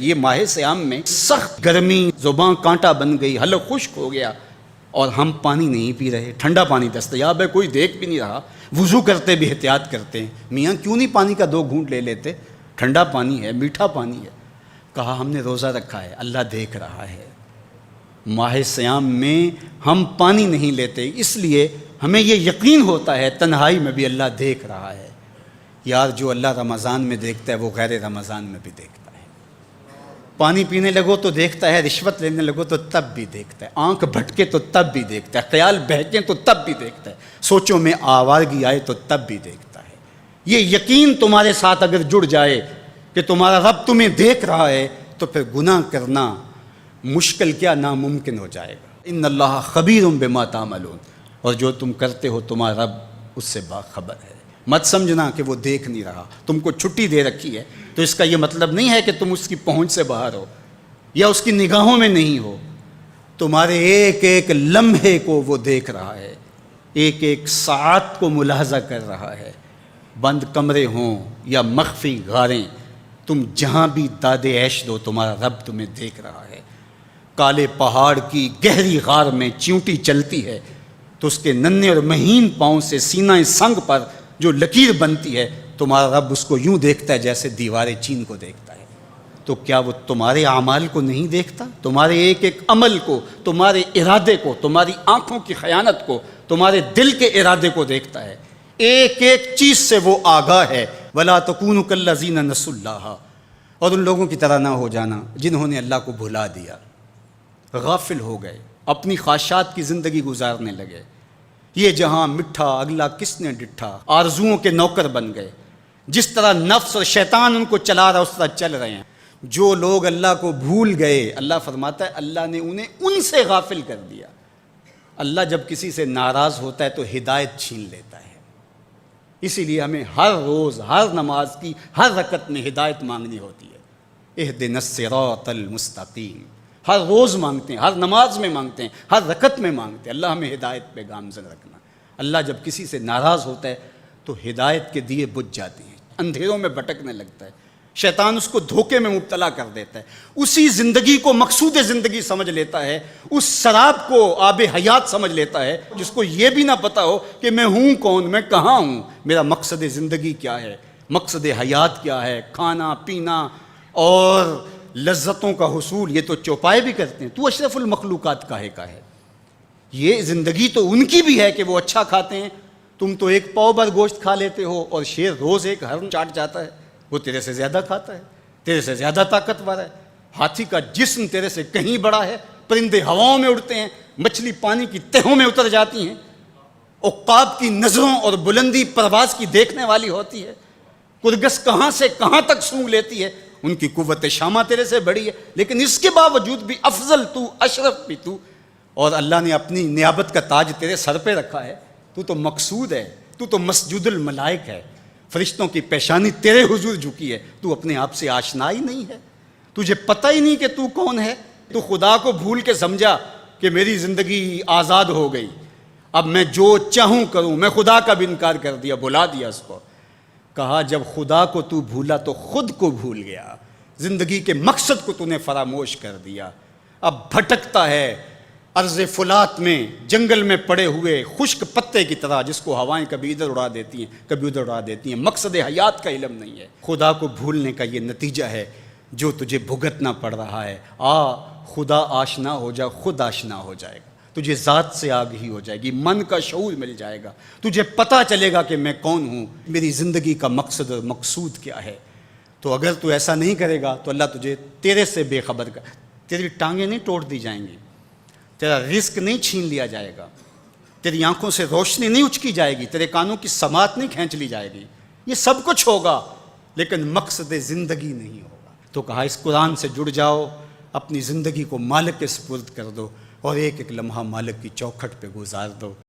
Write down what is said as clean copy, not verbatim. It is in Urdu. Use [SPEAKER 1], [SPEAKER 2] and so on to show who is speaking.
[SPEAKER 1] یہ ماہ سیام میں سخت گرمی، زبان کانٹا بن گئی، حلق خشک ہو گیا اور ہم پانی نہیں پی رہے، ٹھنڈا پانی دستیاب ہے، کوئی دیکھ بھی نہیں رہا، وضو کرتے بھی احتیاط کرتے ہیں، میاں کیوں نہیں پانی کا 2 گھونٹ لے لیتے، ٹھنڈا پانی ہے، میٹھا پانی ہے۔ کہا ہم نے روزہ رکھا ہے، اللہ دیکھ رہا ہے۔ ماہ سیام میں ہم پانی نہیں لیتے، اس لیے ہمیں یہ یقین ہوتا ہے تنہائی میں بھی اللہ دیکھ رہا ہے۔ یار جو اللہ رمضان میں دیکھتا ہے وہ غیر رمضان میں بھی دیکھتا ہے۔ پانی پینے لگو تو دیکھتا ہے، رشوت لینے لگو تو تب بھی دیکھتا ہے، آنکھ بھٹکے تو تب بھی دیکھتا ہے، خیال بہکیں تو تب بھی دیکھتا ہے، سوچوں میں آوارگی آئے تو تب بھی دیکھتا ہے۔ یہ یقین تمہارے ساتھ اگر جڑ جائے کہ تمہارا رب تمہیں دیکھ رہا ہے تو پھر گناہ کرنا مشکل کیا ناممکن ہو جائے گا۔ ان اللہ خبیر بما تعملون، اور جو تم کرتے ہو تمہارا رب اس سے باخبر ہے۔ مت سمجھنا کہ وہ دیکھ نہیں رہا، تم کو چھٹی دے رکھی ہے تو اس کا یہ مطلب نہیں ہے کہ تم اس کی پہنچ سے باہر ہو یا اس کی نگاہوں میں نہیں ہو۔ تمہارے ایک ایک لمحے کو وہ دیکھ رہا ہے، ایک ایک ساعت کو ملاحظہ کر رہا ہے۔ بند کمرے ہوں یا مخفی غاریں، تم جہاں بھی داد عیش دو تمہارا رب تمہیں دیکھ رہا ہے۔ کالے پہاڑ کی گہری غار میں چیونٹی چلتی ہے تو اس کے ننھے اور مہین پاؤں سے سینہ سنگ پر جو لکیر بنتی ہے تمہارا رب اس کو یوں دیکھتا ہے جیسے دیوار چین کو دیکھتا ہے۔ تو کیا وہ تمہارے اعمال کو نہیں دیکھتا؟ تمہارے ایک ایک عمل کو، تمہارے ارادے کو، تمہاری آنکھوں کی خیانت کو، تمہارے دل کے ارادے کو دیکھتا ہے۔ ایک ایک چیز سے وہ آگاہ ہے۔ وَلَا تَكُونُوا كَالَّذِينَ نَسُوا اللَّهَ، اور ان لوگوں کی طرح نہ ہو جانا جنہوں نے اللہ کو بھلا دیا، غافل ہو گئے، اپنی خواہشات کی زندگی گزارنے لگے۔ یہ جہاں مٹھا اگلا کس نے ڈٹھا، آرزوؤں کے نوکر بن گئے۔ جس طرح نفس اور شیطان ان کو چلا رہا اس طرح چل رہے ہیں۔ جو لوگ اللہ کو بھول گئے، اللہ فرماتا ہے اللہ نے انہیں ان سے غافل کر دیا۔ اللہ جب کسی سے ناراض ہوتا ہے تو ہدایت چھین لیتا ہے۔ اسی لیے ہمیں ہر روز ہر نماز کی ہر رکعت میں ہدایت مانگنی ہوتی ہے۔ اہدنا الصراط المستقیم، ہر روز مانگتے ہیں، ہر نماز میں مانگتے ہیں، ہر رکعت میں مانگتے ہیں، اللہ ہمیں ہدایت پہ گامزن رکھنا۔ اللہ جب کسی سے ناراض ہوتا ہے تو ہدایت کے دیے بجھ جاتے ہیں، اندھیروں میں بھٹکنے لگتا ہے، شیطان اس کو دھوکے میں مبتلا کر دیتا ہے، اسی زندگی کو مقصود زندگی سمجھ لیتا ہے، اس شراب کو آب حیات سمجھ لیتا ہے، جس کو یہ بھی نہ پتا ہو کہ میں ہوں کون، میں کہاں ہوں، میرا مقصد زندگی کیا ہے، مقصد حیات کیا ہے، کھانا پینا اور لذتوں کا حصول، یہ تو چوپائے بھی کرتے ہیں۔ تو اشرف المخلوقات کاہے کا ہے؟ یہ زندگی تو ان کی بھی ہے کہ وہ اچھا کھاتے ہیں، تم تو ایک پاؤ بھر گوشت کھا لیتے ہو اور شیر روز ایک ہرن چاٹ جاتا ہے، وہ تیرے سے زیادہ کھاتا ہے، تیرے سے زیادہ طاقتور ہے۔ ہاتھی کا جسم تیرے سے کہیں بڑا ہے، پرندے ہواؤں میں اڑتے ہیں، مچھلی پانی کی تہوں میں اتر جاتی ہیں، عقاب کی نظروں اور بلندی پرواز کی دیکھنے والی ہوتی ہے، کرگس کہاں سے کہاں تک سونگھ لیتی ہے، ان کی قوت شامہ تیرے سے بڑی ہے، لیکن اس کے باوجود بھی افضل تو، اشرف بھی تو، اور اللہ نے اپنی نیابت کا تاج تیرے سر پہ رکھا ہے۔ تو تو مقصود ہے، تو تو مسجود الملائک ہے، فرشتوں کی پیشانی تیرے حضور جھکی ہے، تو اپنے آپ سے آشنا ہی نہیں ہے، تجھے پتہ ہی نہیں کہ تو کون ہے۔ تو خدا کو بھول کے سمجھا کہ میری زندگی آزاد ہو گئی، اب میں جو چاہوں کروں، میں خدا کا بھی انکار کر دیا، بھلا دیا اس کو۔ کہا جب خدا کو تو بھولا تو خود کو بھول گیا، زندگی کے مقصد کو تو نے فراموش کر دیا، اب بھٹکتا ہے ارض فلات میں، جنگل میں پڑے ہوئے خشک پتے کی طرح، جس کو ہوائیں کبھی ادھر اڑا دیتی ہیں کبھی ادھر اڑا دیتی ہیں۔ مقصد حیات کا علم نہیں ہے، خدا کو بھولنے کا یہ نتیجہ ہے جو تجھے بھگتنا پڑ رہا ہے۔ خدا آشنا ہو جا، خود آشنا ہو جائے گا، تجھے ذات سے آگہی ہو جائے گی، من کا شعور مل جائے گا، تجھے پتہ چلے گا کہ میں کون ہوں، میری زندگی کا مقصد اور مقصود کیا ہے۔ تو اگر تو ایسا نہیں کرے گا تو اللہ تجھے تیرے سے بے خبر کر، تیری ٹانگیں نہیں توڑ دی جائیں گی، تیرا رزق نہیں چھین لیا جائے گا، تیری آنکھوں سے روشنی نہیں اچکی جائے گی، تیرے کانوں کی سماعت نہیں کھینچ لی جائے گی، یہ سب کچھ ہوگا لیکن مقصد زندگی نہیں ہوگا۔ تو کہا اس قرآن سے جڑ جاؤ، اپنی زندگی کو مالک کے سپرد کر دو اور ایک ایک لمحہ مالک کی چوکھٹ پہ گزار دو۔